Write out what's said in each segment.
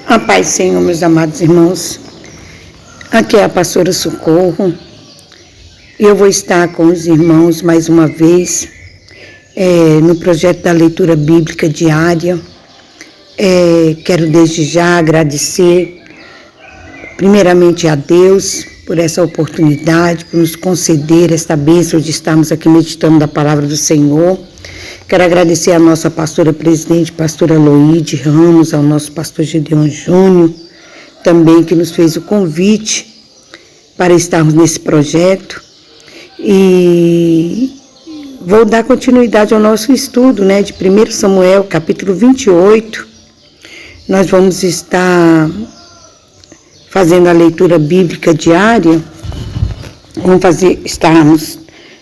A paz, Senhor, meus amados irmãos. Aqui é a pastora Socorro. Eu vou estar com os irmãos mais uma vez no projeto da leitura bíblica diária. Quero desde já agradecer primeiramente a Deus por essa oportunidade, por nos conceder esta bênção de estarmos aqui meditando da palavra do Senhor. Quero agradecer à nossa pastora presidente, pastora Loide Ramos, ao nosso pastor Gedeon Júnior, também que nos fez o convite para estarmos nesse projeto. E vou dar continuidade ao nosso estudo, de 1 Samuel, capítulo 28. Nós vamos estar fazendo a leitura bíblica diária. Estarmos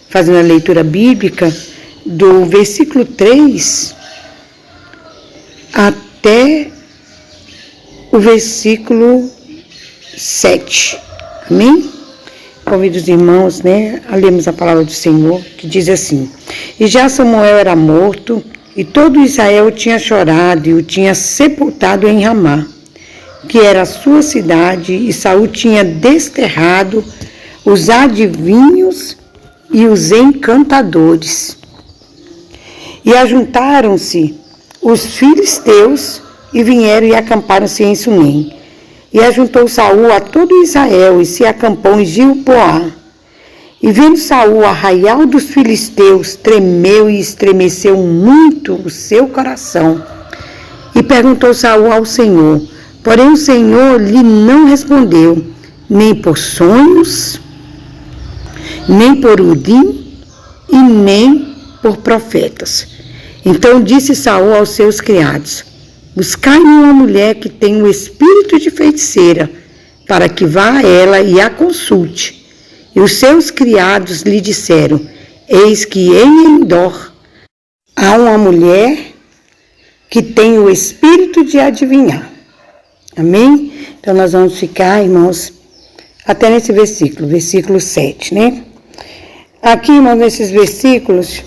fazendo a leitura bíblica do versículo 3 até o versículo 7. Amém? Convido os irmãos, a lermos a palavra do Senhor, que diz assim: E já Samuel era morto, e todo Israel tinha chorado e o tinha sepultado em Ramá, que era a sua cidade, e Saul tinha desterrado os adivinhos e os encantadores. E ajuntaram-se os filisteus e vieram e acamparam-se em Sunem. E ajuntou Saul a todo Israel e se acampou em Gilboá. E vendo Saul o arraial dos filisteus, tremeu e estremeceu muito o seu coração. E perguntou Saul ao Senhor, porém o Senhor lhe não respondeu, nem por sonhos, nem por Urim e nem por profetas. Então disse Saul aos seus criados, buscai-me uma mulher que tenha o espírito de feiticeira, para que vá a ela e a consulte. E os seus criados lhe disseram, eis que em Endor há uma mulher que tem o espírito de adivinhar. Amém? Então nós vamos ficar, irmãos, até nesse versículo 7, Aqui, irmãos, nesses versículos,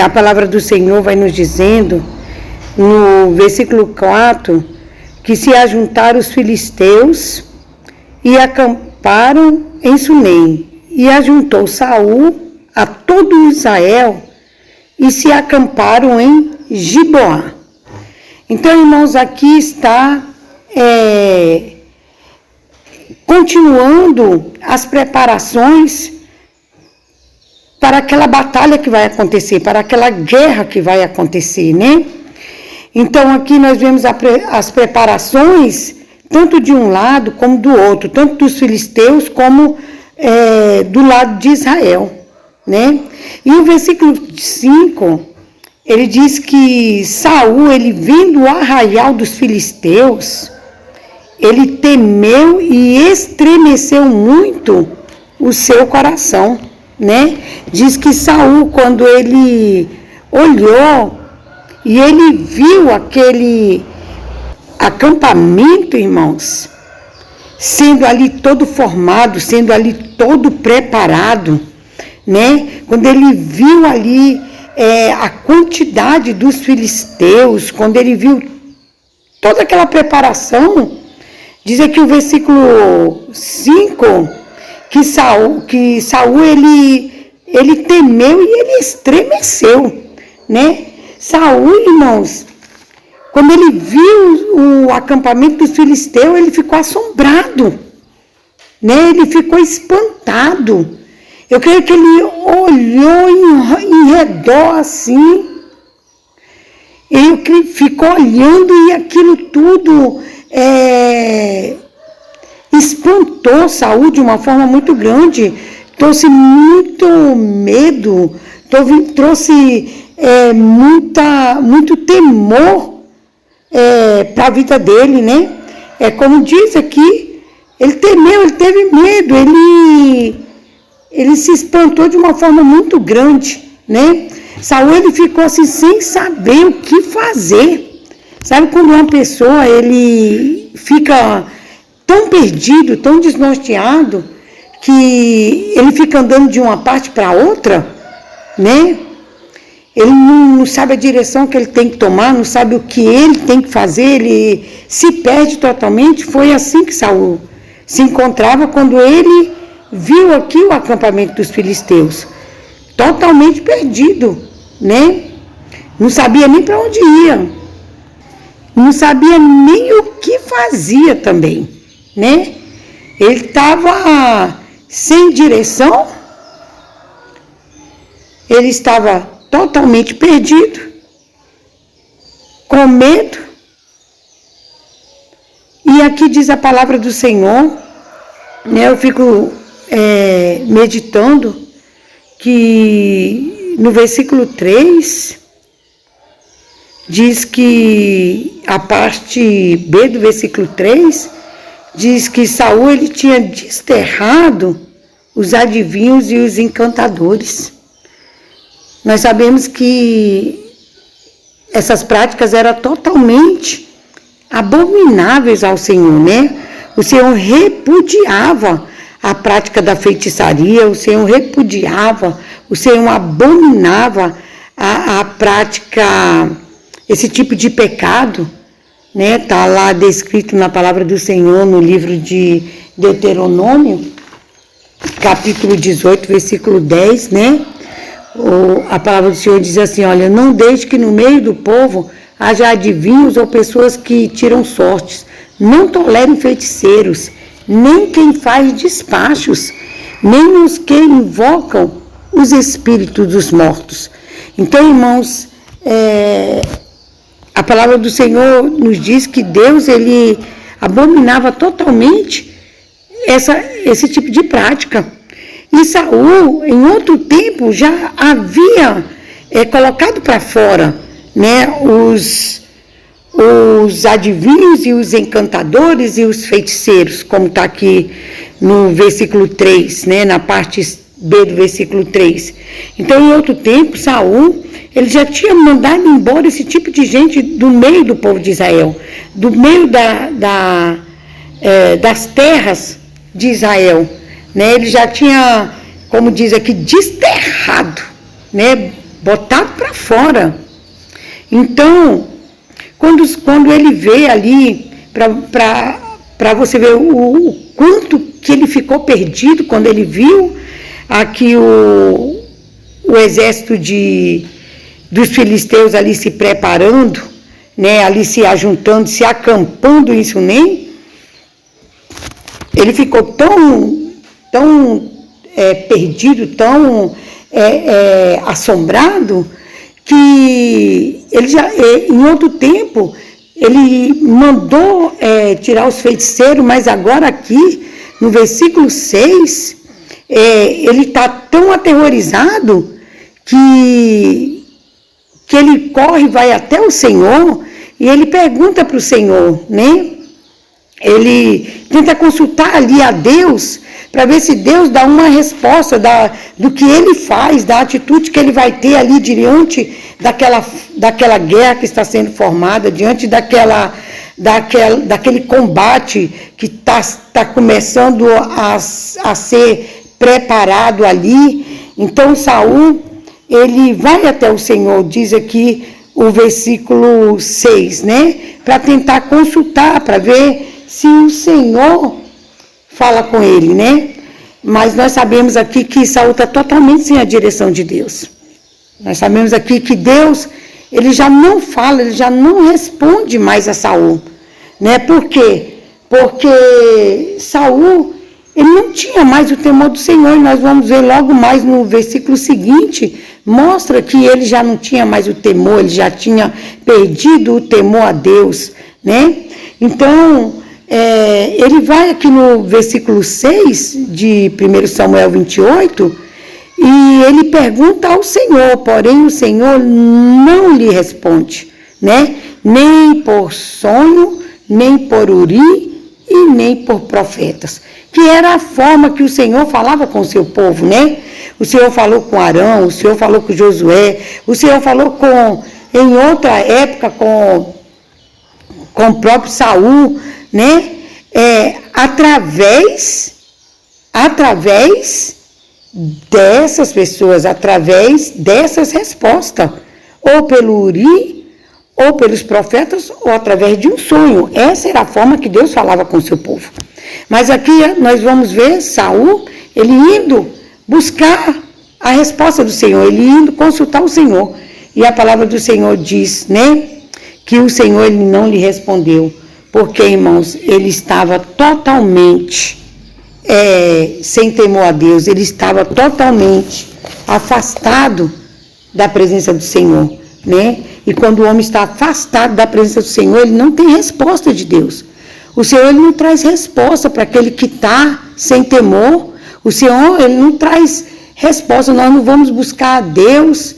a palavra do Senhor vai nos dizendo, no versículo 4, que se ajuntaram os filisteus e acamparam em Sunem. E ajuntou Saul a todo Israel e se acamparam em Gibeá. Então, irmãos, aqui está continuando as preparações para aquela batalha que vai acontecer, para aquela guerra que vai acontecer, Então, aqui nós vemos as preparações, tanto de um lado como do outro, tanto dos filisteus como do lado de Israel, E o versículo 5, ele diz que Saul, ele vendo o arraial dos filisteus, ele temeu e estremeceu muito o seu coração, Diz que Saul, quando ele olhou e ele viu aquele acampamento, irmãos, sendo ali todo formado, sendo ali todo preparado, Quando ele viu ali a quantidade dos filisteus, quando ele viu toda aquela preparação, diz aqui o versículo 5, que Saul ele temeu e ele estremeceu, Saul, irmãos, quando ele viu o acampamento dos filisteus, ele ficou assombrado, ele ficou espantado. Eu creio que ele olhou em redor assim, ele ficou olhando e aquilo tudo espantou Saul de uma forma muito grande, trouxe muito medo, trouxe muito temor para a vida dele, Como diz aqui, ele temeu, ele teve medo, ele se espantou de uma forma muito grande, Saul, ele ficou assim sem saber o que fazer. Sabe quando uma pessoa, ele fica tão perdido, tão desnorteado, que ele fica andando de uma parte para outra, ele não sabe a direção que ele tem que tomar, não sabe o que ele tem que fazer, ele se perde totalmente. Foi assim que Saul se encontrava quando ele viu aqui o acampamento dos filisteus, totalmente perdido, né? Não sabia nem para onde ia, não sabia nem o que fazia também, né? Ele estava sem direção, ele estava totalmente perdido, com medo. E aqui diz a palavra do Senhor, né? Eu fico meditando que no versículo 3 diz que a parte B do versículo 3 diz que Saul ele tinha desterrado os adivinhos e os encantadores. Nós sabemos que essas práticas eram totalmente abomináveis ao Senhor, né? O Senhor repudiava a prática da feitiçaria, o Senhor repudiava, o Senhor abominava a prática, esse tipo de pecado, né? Está lá descrito na palavra do Senhor no livro de Deuteronômio, capítulo 18, versículo 10, né? A palavra do Senhor diz assim, olha, não deixe que no meio do povo haja adivinhos ou pessoas que tiram sortes, não tolerem feiticeiros, nem quem faz despachos, nem os que invocam os espíritos dos mortos. Então, irmãos, a palavra do Senhor nos diz que Deus, ele abominava totalmente esse tipo de prática. E Saul, em outro tempo, já havia colocado para fora, né, os adivinhos e os encantadores e os feiticeiros, como está aqui no versículo 3, né, na parte B do versículo 3. Então, em outro tempo, Saul, ele já tinha mandado embora esse tipo de gente do meio do povo de Israel, do meio das terras de Israel, né? Ele já tinha, como diz aqui, desterrado, né? Botado para fora. Então, quando ele vê ali, para você ver o quanto que ele ficou perdido, quando ele viu aqui o exército dos filisteus ali se preparando, né, ali se ajuntando, se acampando em Sunem, ele ficou tão perdido, tão assombrado, que ele já, em outro tempo, ele mandou tirar os feiticeiros, mas agora aqui, no versículo 6, ele está tão aterrorizado que ele corre, vai até o Senhor, e ele pergunta para o Senhor, né? Ele tenta consultar ali a Deus, para ver se Deus dá uma resposta do que ele faz, da atitude que ele vai ter ali diante daquela guerra que está sendo formada, diante daquele combate que está começando a ser preparado ali. Então Saul, ele vai até o Senhor, diz aqui o versículo 6, né? Para tentar consultar, para ver se o Senhor fala com ele, né? Mas nós sabemos aqui que Saul está totalmente sem a direção de Deus. Nós sabemos aqui que Deus, ele já não fala, ele já não responde mais a Saul, né? Por quê? Porque Saul, ele não tinha mais o temor do Senhor, e nós vamos ver logo mais no versículo seguinte, mostra que ele já não tinha mais o temor, ele já tinha perdido o temor a Deus, né? Então, ele vai aqui no versículo 6 de 1 Samuel 28, e ele pergunta ao Senhor, porém o Senhor não lhe responde, né? Nem por sonho, nem por Uri e nem por profetas, que era a forma que o Senhor falava com o seu povo, né? O Senhor falou com Arão, o Senhor falou com Josué, o Senhor falou em outra época com o próprio Saul, né? Através dessas pessoas através dessas respostas, ou pelo Uri, ou pelos profetas, ou através de um sonho. Essa era a forma que Deus falava com o seu povo. Mas aqui nós vamos ver Saul, ele indo buscar a resposta do Senhor, ele indo consultar o Senhor. E a palavra do Senhor diz, né, que o Senhor ele não lhe respondeu, porque, irmãos, ele estava totalmente sem temor a Deus, ele estava totalmente afastado da presença do Senhor, né? E quando o homem está afastado da presença do Senhor, ele não tem resposta de Deus. O Senhor ele não traz resposta para aquele que está sem temor. O Senhor ele não traz resposta. Nós não vamos buscar a Deus.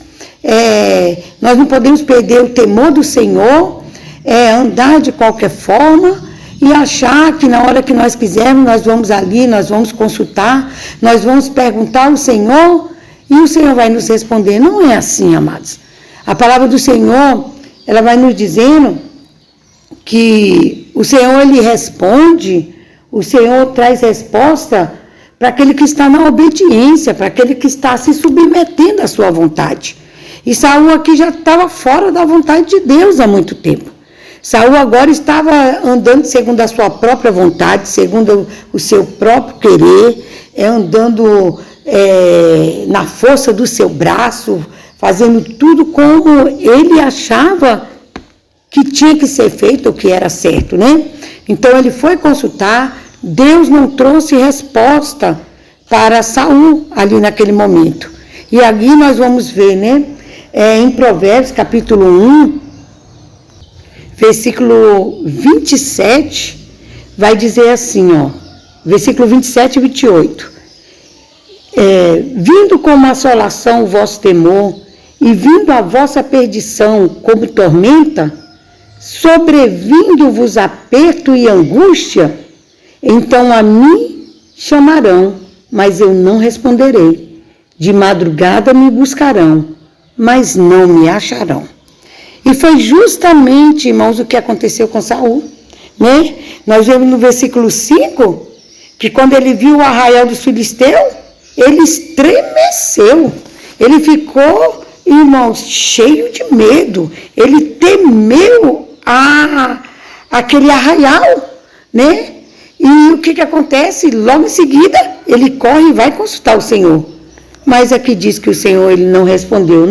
Nós não podemos perder o temor do Senhor, andar de qualquer forma e achar que na hora que nós quisermos, nós vamos ali, nós vamos consultar, nós vamos perguntar ao Senhor e o Senhor vai nos responder. Não é assim, amados. A palavra do Senhor, ela vai nos dizendo que o Senhor, ele responde, o Senhor traz resposta para aquele que está na obediência, para aquele que está se submetendo à sua vontade. E Saul aqui já estava fora da vontade de Deus há muito tempo. Saul agora estava andando segundo a sua própria vontade, segundo o seu próprio querer, andando na força do seu braço, fazendo tudo como ele achava que tinha que ser feito, o que era certo, né? Então ele foi consultar, Deus não trouxe resposta para Saul ali naquele momento. E aqui nós vamos ver, né? Em Provérbios capítulo 1, versículo 27, vai dizer assim, ó, versículo 27 e 28. Vindo como assolação o vosso temor, e vindo a vossa perdição como tormenta, sobrevindo-vos aperto e angústia, então a mim chamarão, mas eu não responderei. De madrugada me buscarão, mas não me acharão. E foi justamente, irmãos, o que aconteceu com Saul, né? Nós vemos no versículo 5, que quando ele viu o arraial dos filisteus, ele estremeceu, ele ficou, irmãos, cheio de medo, ele temeu aquele arraial, né? E o que acontece? Logo em seguida, ele corre e vai consultar o Senhor. Mas aqui diz que o Senhor ele não respondeu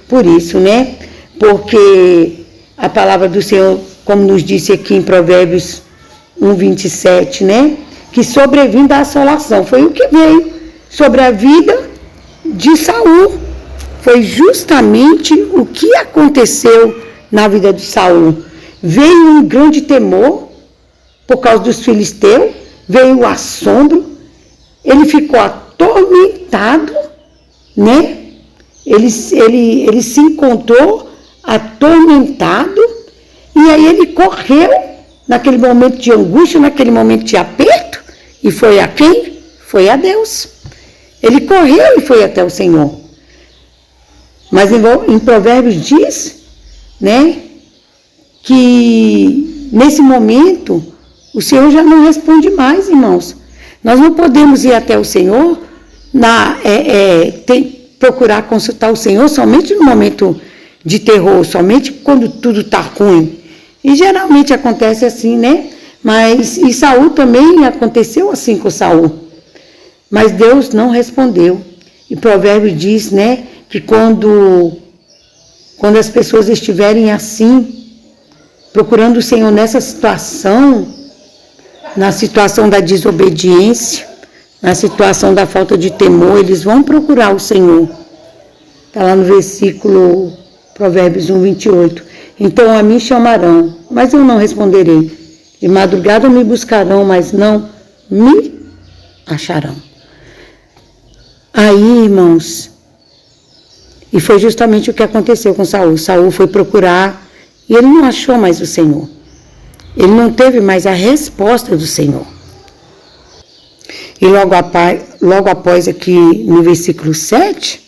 por isso, né? Porque a palavra do Senhor, como nos disse aqui em Provérbios 1:27, né? Que sobrevindo a assolação, foi o que veio sobre a vida de Saul. Foi justamente o que aconteceu na vida de Saul. Veio um grande temor por causa dos filisteus, veio o assombro, ele ficou atormentado, né? Ele se encontrou atormentado, e aí ele correu naquele momento de angústia, naquele momento de aperto, e foi a quem? Foi a Deus. Ele correu e foi até o Senhor. Mas em Provérbios diz, né, que nesse momento o Senhor já não responde mais, irmãos. Nós não podemos ir até o Senhor, procurar consultar o Senhor somente no momento de terror, somente quando tudo está ruim. E geralmente acontece assim, né? Mas e Saul também aconteceu assim com Saul. Mas Deus não respondeu. E Provérbios diz, né, que quando as pessoas estiverem assim, procurando o Senhor nessa situação, na situação da desobediência, na situação da falta de temor, eles vão procurar o Senhor. Está lá no versículo Provérbios 1:28. Então a mim chamarão, mas eu não responderei. De madrugada me buscarão, mas não me acharão. Aí, irmãos, e foi justamente o que aconteceu com Saul. Saul foi procurar e ele não achou mais o Senhor. Ele não teve mais a resposta do Senhor. E logo após aqui no versículo 7,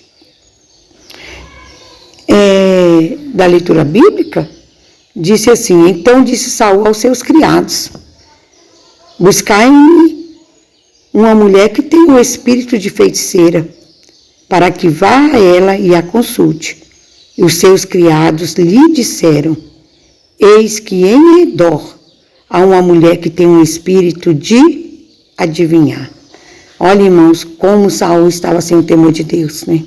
da leitura bíblica, disse assim: então disse Saul aos seus criados: buscai-me uma mulher que tem o espírito de feiticeira, para que vá a ela e a consulte. E os seus criados lhe disseram: eis que em redor há uma mulher que tem um espírito de adivinhar. Olha, irmãos, como Saul estava sem o temor de Deus, né?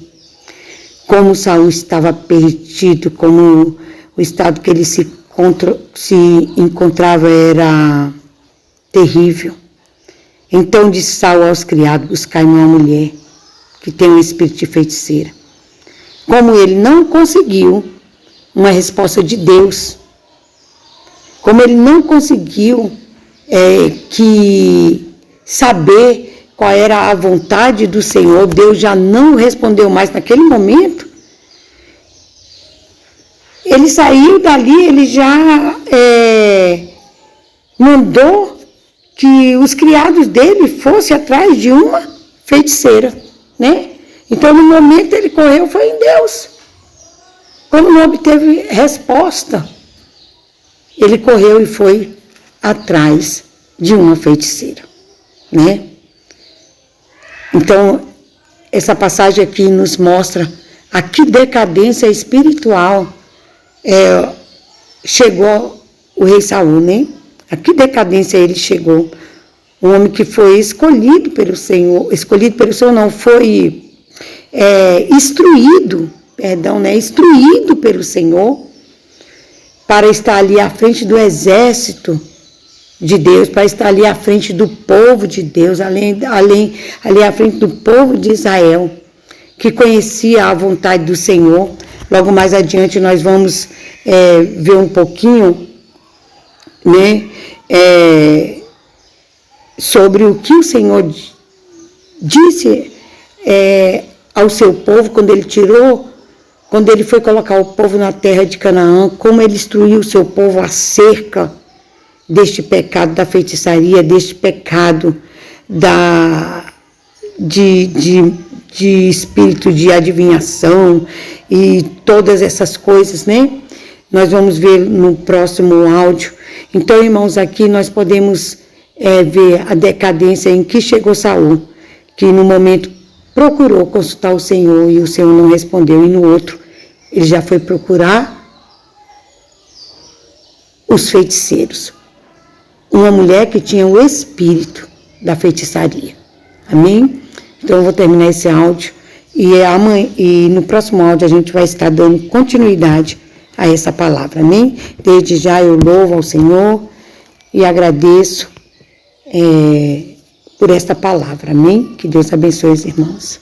Como Saul estava perdido, como o estado que ele se encontrava era terrível. Então disse Saul aos criados: buscai-me uma mulher que tem um espírito de feiticeira. Como ele não conseguiu uma resposta de Deus, como ele não conseguiu saber qual era a vontade do Senhor, Deus já não respondeu mais naquele momento. Ele saiu dali, ele já mandou que os criados dele fossem atrás de uma feiticeira, né? Então, no momento ele correu, foi em Deus. Quando não obteve resposta, ele correu e foi atrás de uma feiticeira, né? Então, essa passagem aqui nos mostra a que decadência espiritual chegou o rei Saul, né? A que decadência ele chegou. Um homem que foi escolhido pelo Senhor não, foi instruído pelo Senhor para estar ali à frente do exército de Deus, para estar ali à frente do povo de Deus, ali à frente do povo de Israel, que conhecia a vontade do Senhor. Logo mais adiante nós vamos ver um pouquinho, né, sobre o que o Senhor disse ao seu povo quando ele foi colocar o povo na terra de Canaã, como ele instruiu o seu povo acerca deste pecado da feitiçaria, deste pecado de espírito de adivinhação e todas essas coisas, né? Nós vamos ver no próximo áudio. Então, irmãos, aqui nós podemos ver a decadência em que chegou Saul, que no momento procurou consultar o Senhor e o Senhor não respondeu, e no outro ele já foi procurar os feiticeiros. Uma mulher que tinha o espírito da feitiçaria. Amém? Então eu vou terminar esse áudio e no próximo áudio a gente vai estar dando continuidade a essa palavra. Amém? Desde já eu louvo ao Senhor e agradeço por esta palavra. Amém? Que Deus abençoe os irmãos.